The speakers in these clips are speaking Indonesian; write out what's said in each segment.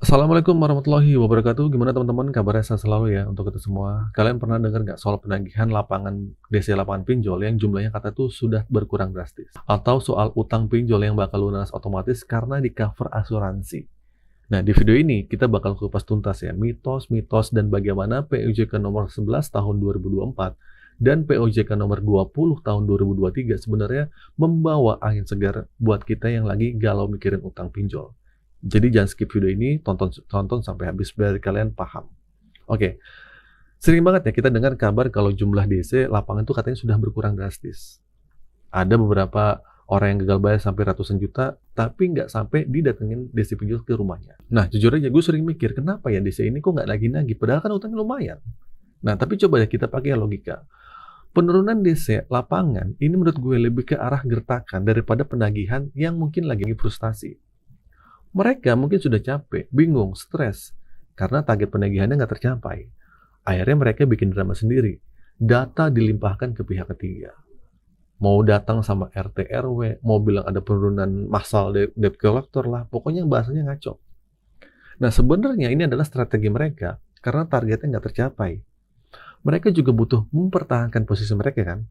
Assalamualaikum warahmatullahi wabarakatuh. Gimana teman-teman? Kabarnya sehat selalu ya untuk kita semua. Kalian pernah dengar nggak soal penagihan lapangan DC lapangan pinjol yang jumlahnya kata tuh sudah berkurang drastis? Atau soal utang pinjol yang bakal lunas otomatis karena di cover asuransi? Nah, di video ini kita bakal kupas tuntas ya mitos-mitos dan bagaimana POJK nomor 11 tahun 2024 dan POJK nomor 20 tahun 2023 sebenarnya membawa angin segar buat kita yang lagi galau mikirin utang pinjol. Jadi jangan skip video ini, tonton sampai habis biar kalian paham. Oke, sering banget ya kita dengar kabar kalau jumlah DC lapangan itu katanya sudah berkurang drastis. Ada beberapa orang yang gagal bayar sampai ratusan juta, tapi nggak sampai didatengin DC pinjol ke rumahnya. Nah, jujur aja gue sering mikir, kenapa ya DC ini kok nggak lagi-nagih? Padahal kan utangnya lumayan. Nah, tapi coba ya kita pakai logika. Penurunan DC lapangan ini menurut gue lebih ke arah gertakan daripada penagihan yang mungkin lagi frustasi. Mereka mungkin sudah capek, bingung, stres, karena target penagihannya nggak tercapai. Akhirnya mereka bikin drama sendiri. Data dilimpahkan ke pihak ketiga. Mau datang sama RT RW, mau bilang ada penurunan massal debt collector lah, pokoknya bahasanya ngaco. Nah, sebenarnya ini adalah strategi mereka, karena targetnya nggak tercapai. Mereka juga butuh mempertahankan posisi mereka kan?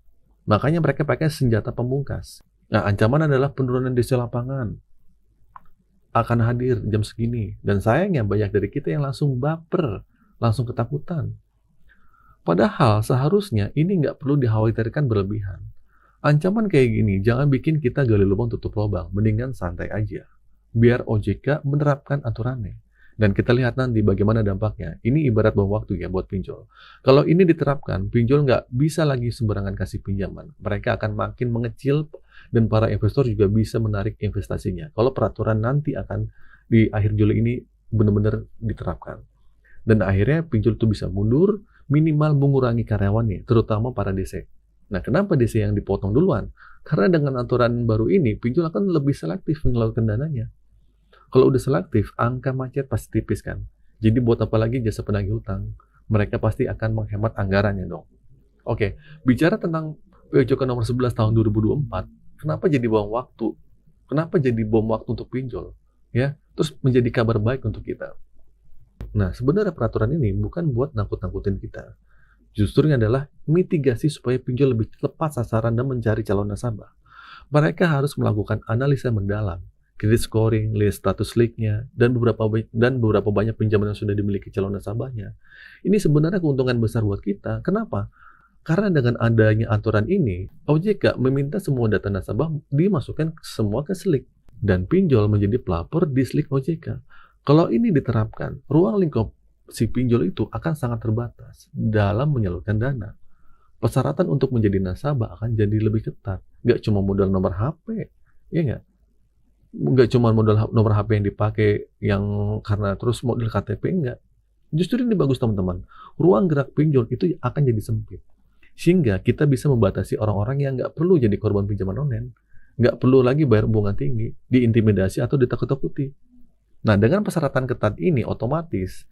Makanya mereka pakai senjata pemungkas. Nah, ancaman adalah penurunan DC lapangan akan hadir jam segini. Dan sayangnya banyak dari kita yang langsung baper, langsung ketakutan. Padahal seharusnya ini nggak perlu dikhawatirkan berlebihan. Ancaman kayak gini jangan bikin kita gali lubang tutup lubang, mendingan santai aja. Biar OJK menerapkan aturannya. Dan kita lihat nanti bagaimana dampaknya. Ini ibarat bom waktu ya buat pinjol. Kalau ini diterapkan, pinjol nggak bisa lagi sembarangan kasih pinjaman. Mereka akan makin mengecil dan para investor juga bisa menarik investasinya. Kalau peraturan nanti akan di akhir Juli ini benar-benar diterapkan. Dan akhirnya pinjol itu bisa mundur, minimal mengurangi karyawannya, terutama para DC. Nah, kenapa DC yang dipotong duluan? Karena dengan aturan baru ini, pinjol akan lebih selektif menyalurkan dananya. Kalau udah selektif, angka macet pasti tipis kan. Jadi buat apa lagi jasa penagih hutang? Mereka pasti akan menghemat anggarannya dong. Oke, bicara tentang POJK nomor 11 tahun 2024, kenapa jadi bom waktu? Kenapa jadi bom waktu untuk pinjol? Ya, terus menjadi kabar baik untuk kita. Nah, sebenarnya peraturan ini bukan buat nakut-nakutin kita. Justru ini adalah mitigasi supaya pinjol lebih tepat sasaran dan mencari calon nasabah. Mereka harus melakukan analisa mendalam, kredit scoring, list status leak-nya, dan beberapa banyak pinjaman yang sudah dimiliki calon nasabahnya. Ini sebenarnya keuntungan besar buat kita. Kenapa? Karena dengan adanya aturan ini, OJK meminta semua data nasabah dimasukkan semua ke SLIK, dan pinjol menjadi pelapor di SLIK OJK. Kalau ini diterapkan, ruang lingkup si pinjol itu akan sangat terbatas dalam menyalurkan dana. Persyaratan untuk menjadi nasabah akan jadi lebih ketat. Nggak cuma modal nomor HP, ya nggak? Nggak cuma modal nomor HP yang dipakai yang karena terus model KTP, enggak. Justru ini bagus teman-teman. Ruang gerak pinjol itu akan jadi sempit. Sehingga kita bisa membatasi orang-orang yang nggak perlu jadi korban pinjaman online. Nggak perlu lagi bayar bunga tinggi, diintimidasi atau ditakut-takuti. Nah, dengan persyaratan ketat ini otomatis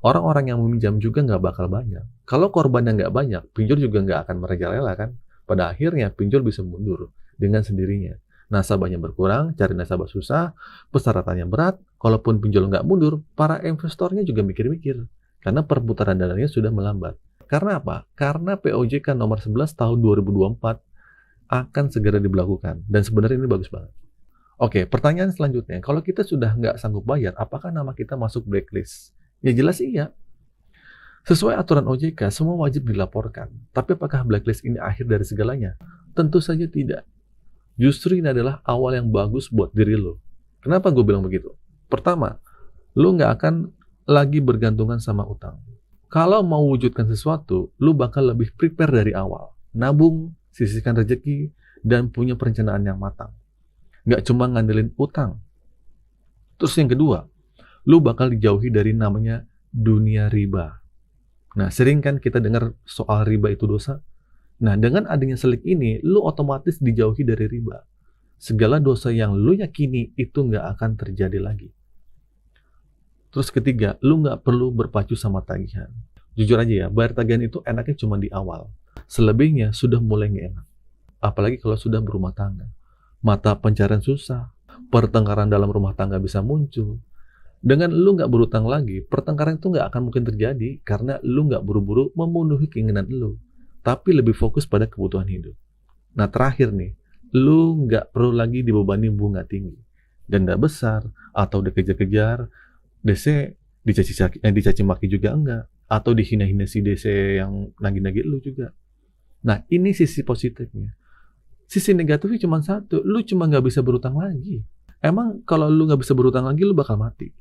orang-orang yang meminjam juga nggak bakal banyak. Kalau korbannya nggak banyak, pinjol juga nggak akan merajalela kan. Pada akhirnya pinjol bisa mundur dengan sendirinya. Nasabahnya berkurang, cari nasabah susah, persyaratannya berat, kalaupun pinjol nggak mundur, para investornya juga mikir-mikir. Karena perputaran dananya sudah melambat. Karena apa? Karena POJK nomor 11 tahun 2024 akan segera diberlakukan. Dan sebenarnya ini bagus banget. Oke, pertanyaan selanjutnya. Kalau kita sudah nggak sanggup bayar, apakah nama kita masuk blacklist? Ya jelas iya. Sesuai aturan OJK, semua wajib dilaporkan. Tapi apakah blacklist ini akhir dari segalanya? Tentu saja tidak. Justru ini adalah awal yang bagus buat diri lo. Kenapa gue bilang begitu? Pertama, lo nggak akan lagi bergantungan sama utang. Kalau mau wujudkan sesuatu, lo bakal lebih prepare dari awal. Nabung, sisihkan rezeki, dan punya perencanaan yang matang. Nggak cuma ngandelin utang. Terus yang kedua, lo bakal dijauhi dari namanya dunia riba. Nah, sering kan kita dengar soal riba itu dosa? Nah, dengan adanya SLIK ini, lu otomatis dijauhi dari riba. Segala dosa yang lu yakini itu nggak akan terjadi lagi. Terus ketiga, lu nggak perlu berpacu sama tagihan. Jujur aja ya, bayar tagihan itu enaknya cuma di awal. Selebihnya sudah mulai nggak enak. Apalagi kalau sudah berumah tangga. Mata pencarian susah, pertengkaran dalam rumah tangga bisa muncul, Dengan lu nggak berutang lagi, pertengkaran itu nggak akan mungkin terjadi karena lu nggak buru-buru memenuhi keinginan lu, tapi lebih fokus pada kebutuhan hidup. Nah terakhir nih, lu nggak perlu lagi dibebani bunga tinggi, denda besar, atau dikejar-kejar, DC dicaci maki juga enggak, atau dihina-hina si DC yang nagih-nagih lu juga. Nah ini sisi positifnya. Sisi negatifnya cuma satu, lu cuma nggak bisa berutang lagi. Emang kalau lu nggak bisa berutang lagi, lu bakal mati?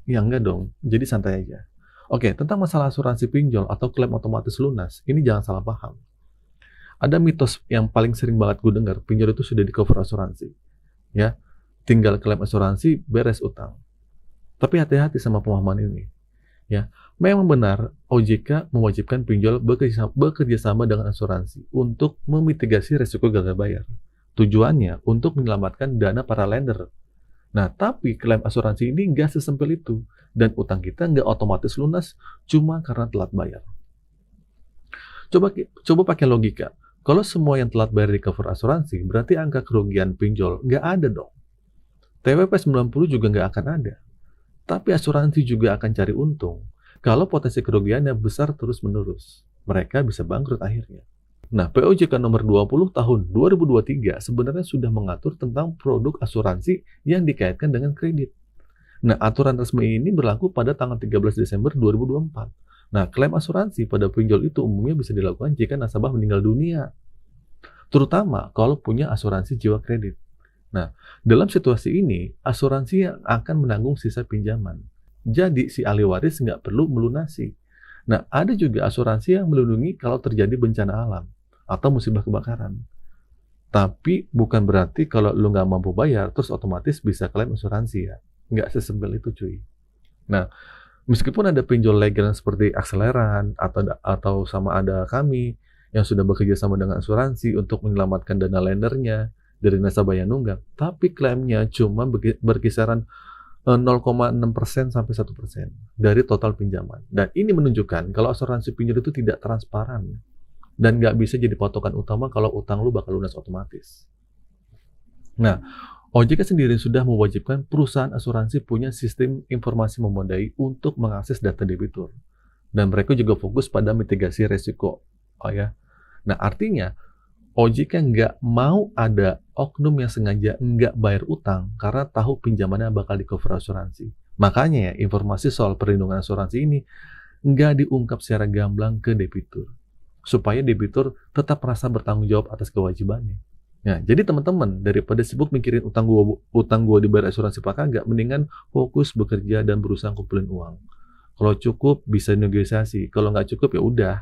Ya enggak dong, jadi santai aja. Oke, tentang masalah asuransi pinjol atau klaim otomatis lunas, ini jangan salah paham. Ada mitos yang paling sering banget gue dengar, pinjol itu sudah di cover asuransi. Ya, tinggal klaim asuransi, beres utang. Tapi hati-hati sama pemahaman ini. Ya, memang benar OJK mewajibkan pinjol bekerja sama dengan asuransi untuk memitigasi risiko gagal bayar. Tujuannya untuk menyelamatkan dana para lender. Nah, tapi klaim asuransi ini nggak sesempil itu, dan utang kita nggak otomatis lunas cuma karena telat bayar. Coba pakai logika. Kalau semua yang telat bayar di cover asuransi, berarti angka kerugian pinjol nggak ada dong. TWP 90 juga nggak akan ada. Tapi asuransi juga akan cari untung. Kalau potensi kerugiannya besar terus-menerus, mereka bisa bangkrut akhirnya. Nah, POJK nomor 20 tahun 2023 sebenarnya sudah mengatur tentang produk asuransi yang dikaitkan dengan kredit. Nah, aturan resmi ini berlaku pada tanggal 13 Desember 2024. Nah, klaim asuransi pada pinjol itu umumnya bisa dilakukan jika nasabah meninggal dunia, terutama kalau punya asuransi jiwa kredit. Nah, dalam situasi ini, asuransi yang akan menanggung sisa pinjaman. Jadi, si ahli waris nggak perlu melunasi. Nah, ada juga asuransi yang melindungi kalau terjadi bencana alam atau musibah kebakaran. Tapi, bukan berarti kalau lu nggak mampu bayar, terus otomatis bisa klaim asuransi ya. Nggak sesebel itu, cuy. Nah, meskipun ada pinjol legal seperti Akseleran atau sama ada kami yang sudah bekerja sama dengan asuransi untuk menyelamatkan dana lendernya dari nasabah yang nunggak, tapi klaimnya cuma berkisaran 0,6% sampai 1% dari total pinjaman. Dan ini menunjukkan kalau asuransi pinjol itu tidak transparan dan nggak bisa jadi patokan utama kalau utang lu bakal lunas otomatis. Nah, OJK sendiri sudah mewajibkan perusahaan asuransi punya sistem informasi memadai untuk mengakses data debitur. Dan mereka juga fokus pada mitigasi resiko. Oh ya. Nah, artinya OJK nggak mau ada oknum yang sengaja nggak bayar utang karena tahu pinjamannya bakal di-cover asuransi. Makanya ya, informasi soal perlindungan asuransi ini nggak diungkap secara gamblang ke debitur, supaya debitur tetap merasa bertanggung jawab atas kewajibannya. Nah, jadi teman-teman, daripada sibuk mikirin utang gua dibayar asuransi apa kagak, mendingan fokus bekerja dan berusaha kumpulin uang. Kalau cukup bisa negosiasi, kalau nggak cukup ya udah.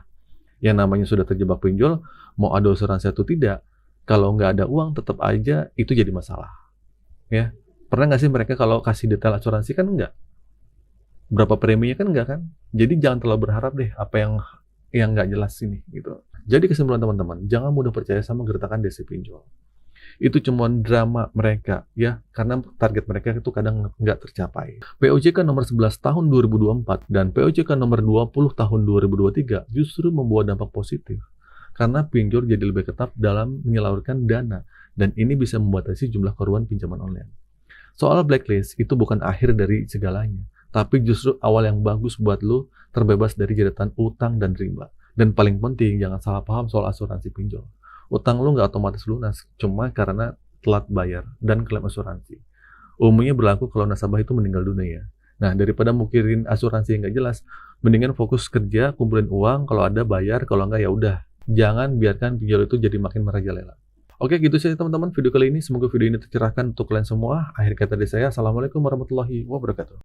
Yang namanya sudah terjebak pinjol, mau ada asuransi atau tidak, kalau nggak ada uang tetap aja itu jadi masalah. Ya, pernah nggak sih mereka kalau kasih detail asuransi kan nggak? Berapa preminya kan nggak kan? Jadi jangan terlalu berharap deh apa yang nggak jelas ini gitu. Jadi kesimpulan teman-teman, jangan mudah percaya sama gertakan DC pinjol. Itu cuma drama mereka, ya, karena target mereka itu kadang nggak tercapai. POJK nomor 11 tahun 2024 dan POJK nomor 20 tahun 2023 justru membawa dampak positif, karena pinjol jadi lebih ketat dalam menyalurkan dana, dan ini bisa membatasi jumlah korban pinjaman online. Soal blacklist, itu bukan akhir dari segalanya, tapi justru awal yang bagus buat lo terbebas dari jeratan utang dan riba. Dan paling penting, jangan salah paham soal asuransi pinjol. Utang lu nggak otomatis lunas, cuma karena telat bayar dan klaim asuransi. Umumnya berlaku kalau nasabah itu meninggal dunia. Nah, daripada mikirin asuransi yang nggak jelas, mendingan fokus kerja, kumpulin uang, kalau ada bayar, kalau nggak ya udah. Jangan biarkan pinjol itu jadi makin merajalela. Oke, gitu saja teman-teman video kali ini. Semoga video ini tercerahkan untuk kalian semua. Akhir kata dari saya, Assalamualaikum warahmatullahi wabarakatuh.